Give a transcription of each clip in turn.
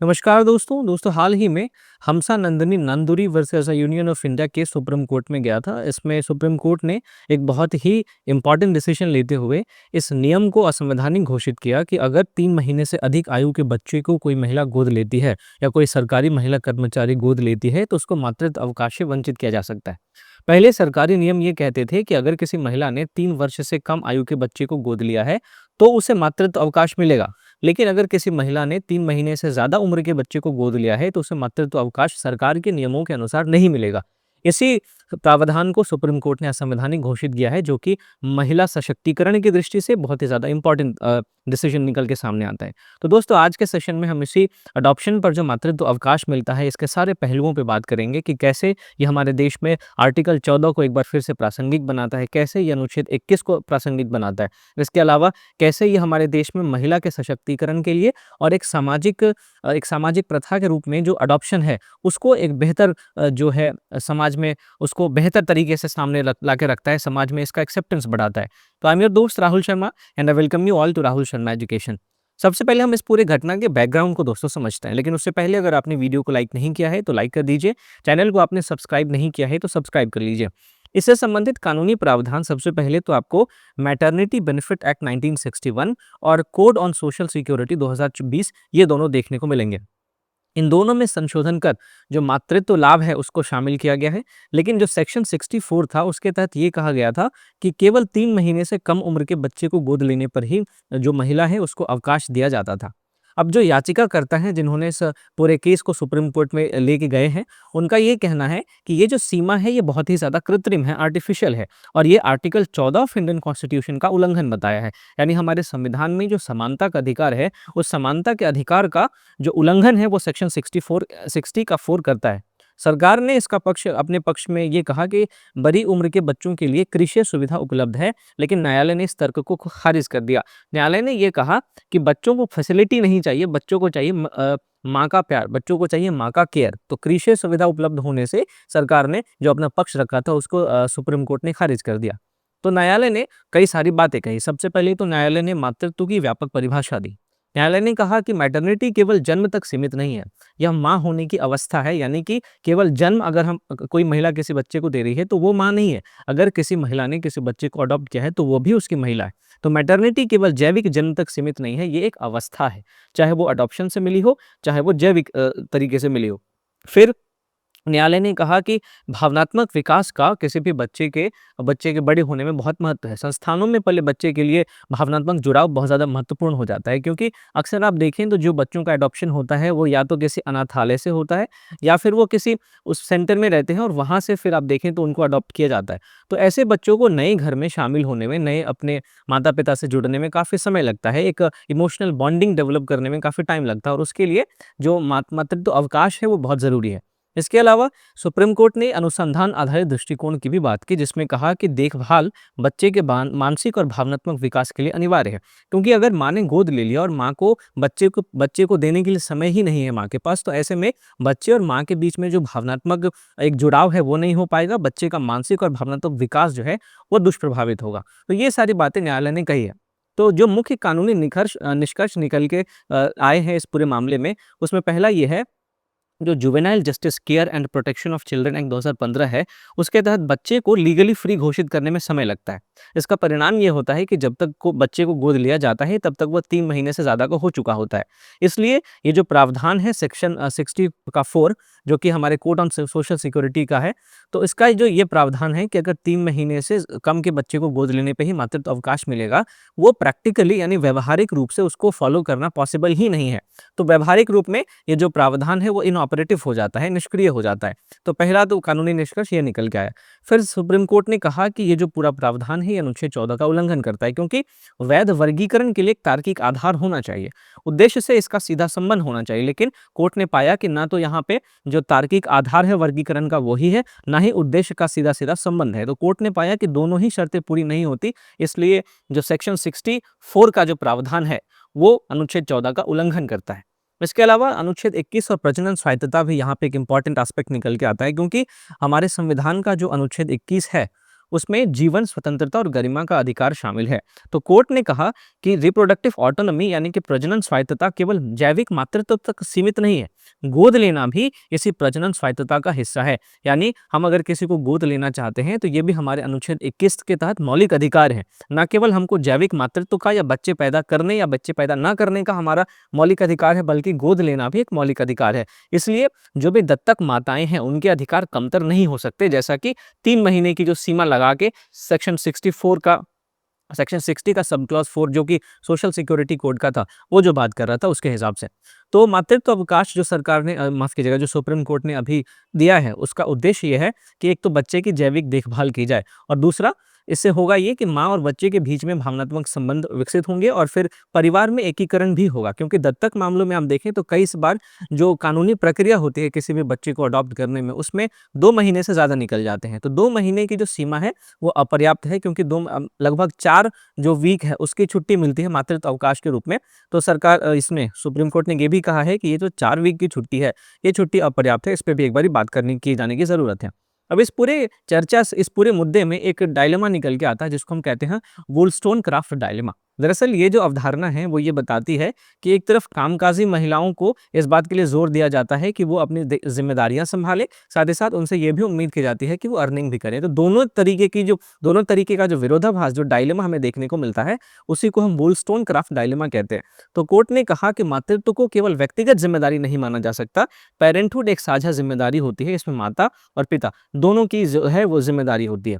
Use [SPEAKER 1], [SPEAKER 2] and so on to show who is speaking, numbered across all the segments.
[SPEAKER 1] नमस्कार दोस्तों हाल ही में Hamsanandini Nanduri versus Union of India case Supreme Court में गया था। इसमें सुप्रीम कोर्ट ने एक बहुत ही इम्पॉर्टेंट डिसीजन लेते हुए इस नियम को असंवैधानिक घोषित किया कि अगर 3 महीने से अधिक आयु के बच्चे को कोई महिला गोद लेती है या कोई सरकारी महिला कर्मचारी गोद लेती है तो उसको मातृत्व अवकाश से वंचित किया जा सकता है। पहले सरकारी नियम ये कहते थे कि अगर किसी महिला ने 3 वर्ष से कम आयु के बच्चे को गोद लिया है तो उसे मातृत्व अवकाश मिलेगा। लेकिन अगर किसी महिला ने 3 महीने से ज्यादा उम्र के बच्चे को गोद लिया है तो उसे मातृत्व अवकाश सरकार के नियमों के अनुसार नहीं मिलेगा। इसी प्रावधान को सुप्रीम कोर्ट ने असंवैधानिक घोषित किया है, जो कि महिला सशक्तिकरण की दृष्टि से बहुत ही ज्यादा इंपॉर्टेंट डिसीजन निकल के सामने आता है। तो दोस्तों, आज के सेशन में हम इसी अडॉप्शन पर जो मातृत्व अवकाश मिलता है इसके सारे पहलुओं पे बात करेंगे कि कैसे ये हमारे देश में आर्टिकल 14 को एक बार फिर से प्रासंगिक बनाता है, कैसे ये अनुच्छेद 21 को प्रासंगिक बनाता है। इसके अलावा कैसे ये हमारे देश में महिला के सशक्तिकरण के लिए और एक सामाजिक प्रथा के रूप में जो अडॉप्शन है उसको एक बेहतर जो है समाज में उसको बेहतर तरीके से सामने ला के रखता है, समाज में इसका एक्सेप्टेंस बढ़ाता है। तो आई एम योर दोस्त Rahul Sharma and I welcome you all to Rahul Sharma education. सबसे पहले हम इस पूरे घटना के बैकग्राउंड को दोस्तों समझते हैं, लेकिन उससे पहले अगर आपने वीडियो को लाइक नहीं किया है तो लाइक कर दीजिए, चैनल को आपने सब्सक्राइब नहीं किया है तो सब्सक्राइब कर लीजिए। इससे संबंधित कानूनी प्रावधान सबसे पहले तो आपको मैटरनिटी बेनिफिट एक्ट 1961 और कोड ऑन सोशल सिक्योरिटी 2020 ये दोनों देखने को मिलेंगे। इन दोनों में संशोधन कर जो मातृत्व लाभ है उसको शामिल किया गया है, लेकिन जो सेक्शन 64 था उसके तहत ये कहा गया था कि केवल 3 महीने से कम उम्र के बच्चे को गोद लेने पर ही जो महिला है उसको अवकाश दिया जाता था। अब जो याचिकाकर्ता हैं जिन्होंने इस पूरे केस को सुप्रीम कोर्ट में लेके गए हैं, उनका ये कहना है कि ये जो सीमा है ये बहुत ही ज़्यादा कृत्रिम है, आर्टिफिशियल है और ये आर्टिकल 14 ऑफ इंडियन कॉन्स्टिट्यूशन का उल्लंघन बताया है। यानी हमारे संविधान में जो समानता का अधिकार है उस समानता के अधिकार का जो उल्लंघन है वो सेक्शन 60 का 4 करता है। सरकार ने इसका पक्ष अपने पक्ष में ये कहा कि बड़ी उम्र के बच्चों के लिए कृषि सुविधा उपलब्ध है, लेकिन न्यायालय ने इस तर्क को खारिज कर दिया। न्यायालय ने ये कहा कि बच्चों को फैसिलिटी नहीं चाहिए, बच्चों को चाहिए माँ का प्यार, बच्चों को चाहिए माँ का केयर। तो कृषि सुविधा उपलब्ध होने से सरकार ने जो अपना पक्ष रखा था उसको सुप्रीम कोर्ट ने खारिज कर दिया। तो न्यायालय ने कई सारी बातें कही। सबसे पहले तो न्यायालय ने मातृत्व की व्यापक परिभाषा दी। न्यायालय ने कहा कि मैटरनिटी केवल जन्म तक सीमित नहीं है, यह माँ होने की अवस्था है। यानी कि केवल जन्म अगर हम कोई महिला किसी बच्चे को दे रही है तो वो माँ नहीं है। अगर किसी महिला ने किसी बच्चे को अडॉप्ट किया है तो वो भी उसकी महिला है। तो मैटरनिटी केवल जैविक जन्म तक सीमित नहीं है, ये एक अवस्था है, चाहे वो अडॉप्शन से मिली हो चाहे वो जैविक तरीके से मिली हो। फिर न्यायालय ने कहा कि भावनात्मक विकास का किसी भी बच्चे के बड़े होने में बहुत महत्व है। संस्थानों में पले बच्चे के लिए भावनात्मक जुड़ाव बहुत ज़्यादा महत्वपूर्ण हो जाता है, क्योंकि अक्सर आप देखें तो जो बच्चों का एडॉप्शन होता है वो या तो किसी अनाथालय से होता है या फिर वो किसी उस सेंटर में रहते हैं और वहाँ से फिर आप देखें तो उनको अडॉप्ट किया जाता है। तो ऐसे बच्चों को नए घर में शामिल होने में, नए अपने माता पिता से जुड़ने में काफ़ी समय लगता है, एक इमोशनल बॉन्डिंग डेवलप करने में काफ़ी टाइम लगता है और उसके लिए जो मातृत्व अवकाश है वो बहुत ज़रूरी है। इसके अलावा सुप्रीम कोर्ट ने अनुसंधान आधारित दृष्टिकोण की भी बात की, जिसमें कहा कि देखभाल बच्चे के मानसिक और भावनात्मक विकास के लिए अनिवार्य है। क्योंकि अगर माँ ने गोद ले लिया और माँ को बच्चे को देने के लिए समय ही नहीं है माँ के पास, तो ऐसे में बच्चे और माँ के बीच में जो भावनात्मक एक जुड़ाव है वो नहीं हो पाएगा, बच्चे का मानसिक और भावनात्मक विकास जो है वो दुष्प्रभावित होगा। तो ये सारी बातें न्यायालय ने कही है। तो जो मुख्य कानूनी निष्कर्ष निकल के आए हैं इस पूरे मामले में, उसमें पहला ये है, जो juvenile justice care and protection of children act 2015 है, उसके तहत बच्चे को लीगली फ्री घोषित करने में समय लगता है। इसका परिणाम ये होता है कि जब तक को बच्चे को गोद लिया जाता है तब तक वो 3 महीने से ज़्यादा का हो चुका होता है। इसलिए ये जो प्रावधान है सेक्शन 60 का 4, जो कि हमारे कोड ऑन सोशल सिक्योरिटी का है, तो इसका जो ये प्रावधान है कि अगर 3 महीने से कम के बच्चे को गोद लेने पर ही मातृत्व अवकाश मिलेगा, वो प्रैक्टिकली यानी व्यवहारिक रूप से उसको फॉलो करना पॉसिबल ही नहीं है। तो व्यवहारिक रूप में ये जो प्रावधान है वो इनऑपरेटिव हो जाता है, निष्क्रिय हो जाता है। तो पहला तो कानूनी निष्कर्ष ये निकल के आया। फिर सुप्रीम कोर्ट ने कहा कि ये जो पूरा प्रावधान है ये अनुच्छेद 14 का उल्लंघन करता है, क्योंकि वैध वर्गीकरण के लिए एक तार्किक आधार होना चाहिए, उद्देश्य से इसका सीधा संबंध होना चाहिए। लेकिन कोर्ट ने पाया कि ना तो यहाँ पे जो तार्किक आधार है वर्गीकरण का वही है, ना ही उद्देश्य का सीधा सीधा संबंध है। तो कोर्ट ने पाया कि दोनों ही शर्तें पूरी नहीं होती, इसलिए जो सेक्शन 64 का जो प्रावधान है वो अनुच्छेद 14 का उल्लंघन करता है। इसके अलावा अनुच्छेद 21 और प्रजनन स्वायत्तता भी यहाँ पे एक इंपॉर्टेंट एस्पेक्ट निकल के आता है, क्योंकि हमारे संविधान का जो अनुच्छेद 21 है उसमें जीवन स्वतंत्रता और गरिमा का अधिकार शामिल है। तो कोर्ट ने कहा कि रिप्रोडक्टिव ऑटोनॉमी यानी कि प्रजनन स्वायत्तता केवल जैविक मातृत्व तक सीमित नहीं है, गोद लेना भी इसी प्रजनन स्वायत्तता का हिस्सा है। यानी हम अगर किसी को गोद लेना चाहते हैं तो ये भी हमारे अनुच्छेद 21 के तहत मौलिक अधिकार है। न केवल हमको जैविक मातृत्व का या बच्चे पैदा करने या बच्चे पैदा ना करने का हमारा मौलिक अधिकार है, बल्कि गोद लेना भी एक मौलिक अधिकार है। इसलिए जो भी दत्तक माताएं हैं उनके अधिकार कमतर नहीं हो सकते, जैसा कि 3 महीने की जो सीमा लगा के सेक्शन 60 का सब क्लॉज 4 जो कि सोशल सिक्योरिटी कोड का था, वो जो बात कर रहा था उसके हिसाब से। तो मातृत्व अवकाश जो सरकार ने माफ कीजिएगा, जो सुप्रीम कोर्ट ने अभी दिया है, उसका उद्देश्य ये है कि एक तो बच्चे की जैविक देखभाल की जाए, और दूसरा इससे होगा ये कि माँ और बच्चे के बीच में भावनात्मक संबंध विकसित होंगे और फिर परिवार में एकीकरण भी होगा। क्योंकि दत्तक मामलों में आप देखें तो कई बार जो कानूनी प्रक्रिया होती है किसी भी बच्चे को अडॉप्ट करने में, उसमें 2 महीने से ज़्यादा निकल जाते हैं। तो 2 महीने की जो सीमा है वो अपर्याप्त है, क्योंकि लगभग 4 जो वीक है उसकी छुट्टी मिलती है मातृत्व अवकाश के रूप में। तो सरकार इसमें सुप्रीम कोर्ट ने ये भी कहा है कि ये जो 4 वीक की छुट्टी है, ये छुट्टी अपर्याप्त है, इस पे भी एक बारी बात करनी की जाने की ज़रूरत है। अब इस पूरे मुद्दे में एक डायलेमा निकल के आता है जिसको हम कहते हैं वुलस्टोनक्राफ्ट डायलेमा। दरअसल ये जो अवधारणा है वो ये बताती है कि एक तरफ कामकाजी महिलाओं को इस बात के लिए जोर दिया जाता है कि वो अपनी जिम्मेदारियां संभाले, साथ ही साथ उनसे ये भी उम्मीद की जाती है कि वो अर्निंग भी करें। तो दोनों तरीके का जो विरोधाभास, जो डायलेमा हमें देखने को मिलता है, उसी को हम वुलस्टोनक्राफ्ट डायलेमा कहते हैं। तो कोर्ट ने कहा कि मातृत्व को केवल व्यक्तिगत जिम्मेदारी नहीं माना जा सकता, पेरेंटहुड एक साझा जिम्मेदारी होती है, इसमें माता और पिता दोनों की जो है वो जिम्मेदारी होती है।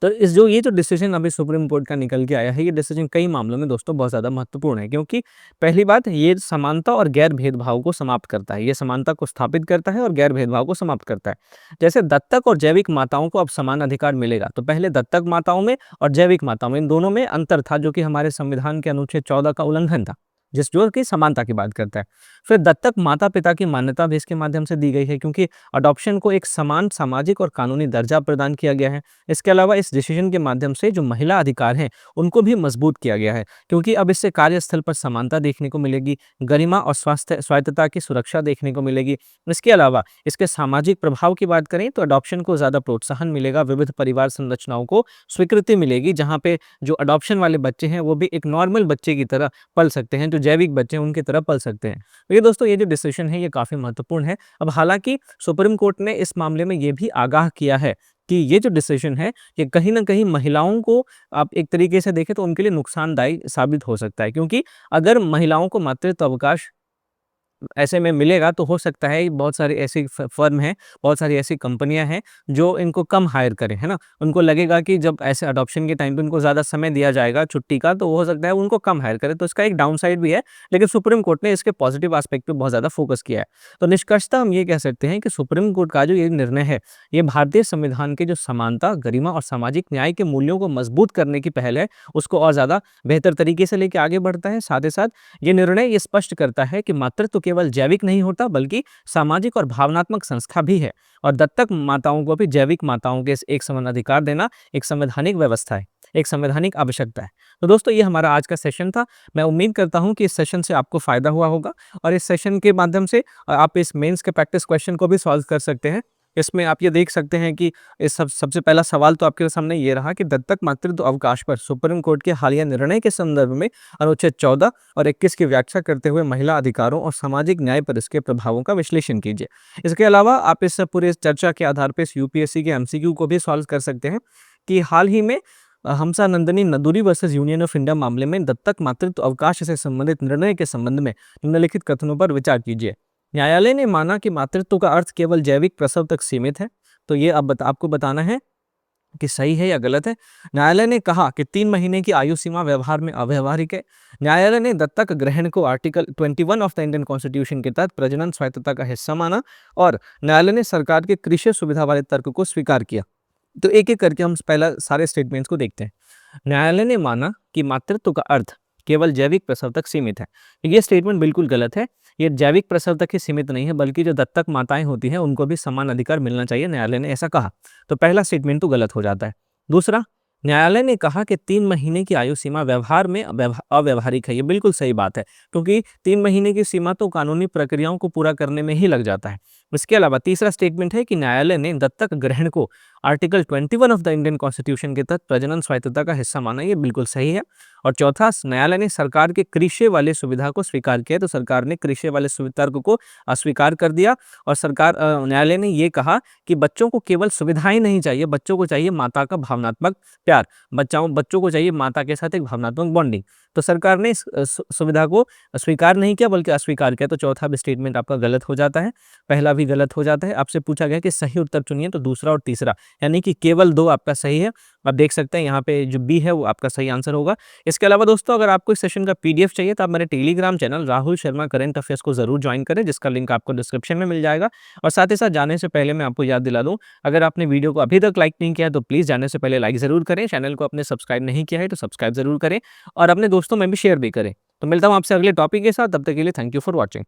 [SPEAKER 1] तो ये जो डिसीजन अभी सुप्रीम कोर्ट का निकल के आया है, ये डिसीजन कई मामलों में दोस्तों बहुत ज़्यादा महत्वपूर्ण है, क्योंकि पहली बात, ये समानता और गैर भेदभाव को समाप्त करता है। ये समानता को स्थापित करता है और गैर भेदभाव को समाप्त करता है। जैसे दत्तक और जैविक माताओं को अब समान अधिकार मिलेगा, तो पहले दत्तक माताओं में और जैविक माताओं में, इन दोनों में अंतर था, जो कि हमारे संविधान के अनुच्छेद 14 का उल्लंघन था, जो कि समानता की बात करता है। फिर दत्तक माता पिता की मान्यता भी इसके माध्यम से दी गई है, क्योंकि अडॉप्शन को एक समान सामाजिक और कानूनी दर्जा प्रदान किया गया है। इसके अलावा इस डिसीजन के माध्यम से जो महिला अधिकार हैं उनको भी मजबूत किया गया है, क्योंकि अब इससे कार्यस्थल पर समानता देखने को मिलेगी, गरिमा और स्वायत्तता की सुरक्षा देखने को मिलेगी। इसके अलावा इसके सामाजिक प्रभाव की बात करें तो अडॉप्शन को ज़्यादा प्रोत्साहन मिलेगा, विविध परिवार संरचनाओं को स्वीकृति मिलेगी, जहाँ पे जो अडॉप्शन वाले बच्चे हैं वो भी एक नॉर्मल बच्चे की तरह पल सकते हैं, जो जैविक बच्चे हैं उनकी तरह पल सकते हैं। तो ये दोस्तों, ये जो डिसीजन है ये काफ़ी महत्वपूर्ण है। अब हालांकि सुप्रीम कोर्ट ने इस मामले में ये भी आगाह किया है कि ये जो डिसीजन है ये कहीं न कहीं महिलाओं को, आप एक तरीके से देखें तो उनके लिए नुकसानदायी साबित हो सकता है, क्योंकि अगर महिलाओं को मातृत्व अवकाश ऐसे में मिलेगा तो हो सकता है बहुत सारी ऐसी फर्म हैं, बहुत सारी ऐसी कंपनियां हैं जो इनको कम हायर करें, है ना। उनको लगेगा कि जब ऐसे अडॉप्शन के टाइम पे उनको ज़्यादा समय दिया जाएगा छुट्टी का, तो हो सकता है उनको कम हायर करें, तो इसका एक डाउन साइड भी है। लेकिन सुप्रीम कोर्ट ने इसके पॉजिटिव एस्पेक्ट पे बहुत ज़्यादा फोकस किया है। तो निष्कर्षतः हम ये कह सकते हैं कि सुप्रीम कोर्ट का जो ये निर्णय है, ये भारतीय संविधान के जो समानता, गरिमा और सामाजिक न्याय के मूल्यों को मजबूत करने की पहल है, उसको और ज़्यादा बेहतर तरीके से लेके आगे बढ़ता है। साथ ही साथ ये निर्णय ये स्पष्ट करता है कि मातृत्व केवल जैविक नहीं होता, बल्कि सामाजिक और भावनात्मक संस्था भी है, और दत्तक माताओं को भी जैविक माताओं के एक समान अधिकार देना एक संवैधानिक व्यवस्था है, एक संवैधानिक आवश्यकता है। तो दोस्तों, ये हमारा आज का सेशन था। मैं उम्मीद करता हूं कि इस सेशन से आपको फायदा हुआ होगा, और इस सेशन के माध्यम से आप इस मेंस के प्रैक्टिस क्वेश्चन को भी सॉल्व कर सकते हैं। इसमें आप ये देख सकते हैं कि इस सबसे पहला सवाल तो आपके सामने ये रहा कि दत्तक मातृत्व अवकाश पर सुप्रीम कोर्ट के हालिया निर्णय के संदर्भ में अनुच्छेद 14 और 21 की व्याख्या करते हुए महिला अधिकारों और सामाजिक न्याय पर इसके प्रभावों का विश्लेषण कीजिए। इसके अलावा आप इस पूरे चर्चा के आधार पर यूपीएससी के एमसीक्यू को भी सॉल्व कर सकते हैं कि हाल ही में Hamsanandini Nanduri versus Union of India मामले में दत्तक मातृत्व अवकाश से संबंधित निर्णय के संबंध में निम्नलिखित कथनों पर विचार कीजिए। न्यायालय ने माना कि मातृत्व का अर्थ केवल जैविक प्रसव तक सीमित है। तो ये अब आपको बताना है कि सही है या गलत है। न्यायालय ने कहा कि 3 महीने की आयु सीमा व्यवहार में अव्यवहारिक है। न्यायालय ने दत्तक ग्रहण को article 21 of the Indian constitution के तहत प्रजनन स्वायत्तता का हिस्सा माना, और न्यायालय ने सरकार के कृषि सुविधा वाले तर्क को स्वीकार किया। तो एक एक करके हम पहला सारे स्टेटमेंट्स को देखते हैं। न्यायालय ने माना कि मातृत्व का अर्थ केवल जैविक प्रसव तक सीमित है। ये स्टेटमेंट बिल्कुल गलत है। ये जैविक प्रसव तक ही सीमित नहीं है, बल्कि जो दत्तक माताएं होती हैं उनको भी समान अधिकार मिलना चाहिए, न्यायालय ने ऐसा कहा। तो पहला स्टेटमेंट तो गलत हो जाता है। दूसरा, न्यायालय ने कहा कि 3 महीने की आयु सीमा व्यवहार में अव्यवहारिक है। ये बिल्कुल सही बात है, क्योंकि 3 महीने की सीमा तो कानूनी प्रक्रियाओं को पूरा करने में ही लग जाता है। इसके अलावा तीसरा स्टेटमेंट है कि न्यायालय ने दत्तक ग्रहण को article 21 of the Indian constitution के तहत प्रजनन स्वायत्तता का हिस्सा माना, ये बिल्कुल सही है। और चौथा, न्यायालय ने सरकार के कृषि वाले सुविधा को स्वीकार किया, तो सरकार ने कृषि वाले तर्क को अस्वीकार कर दिया और न्यायालय ने ये कहा कि बच्चों को केवल सुविधाएं नहीं चाहिए, बच्चों को चाहिए माता का भावनात्मक प्यार, बच्चों को चाहिए माता के साथ एक भावनात्मक बॉन्डिंग। तो सरकार ने इस सुविधा को स्वीकार नहीं किया बल्कि अस्वीकार किया, तो चौथा भी स्टेटमेंट आपका गलत हो जाता है, पहला भी गलत हो जाता है। आपसे पूछा गया कि सही उत्तर चुनिए, तो दूसरा और तीसरा यानी कि केवल 2 आपका सही है। आप देख सकते हैं यहाँ पे जो बी है वो आपका सही आंसर होगा। इसके अलावा दोस्तों, अगर आपको इस सेशन का पीडीएफ चाहिए तो आप मेरे Telegram channel Rahul Sharma current affairs को जरूर ज्वाइन करें, जिसका लिंक आपको डिस्क्रिप्शन में मिल जाएगा। और साथ ही साथ जाने से पहले मैं आपको याद दिला दूं, अगर आपने वीडियो को अभी तक लाइक नहीं किया तो प्लीज़ जाने से पहले लाइक ज़रूर करें, चैनल को आपने सब्सक्राइब नहीं किया है तो सब्सक्राइब ज़रूर करें और अपने दोस्तों में भी शेयर भी करें। तो मिलता हूँ आपसे अगले टॉपिक के साथ, तब तक के लिए थैंक यू फॉर वॉचिंग।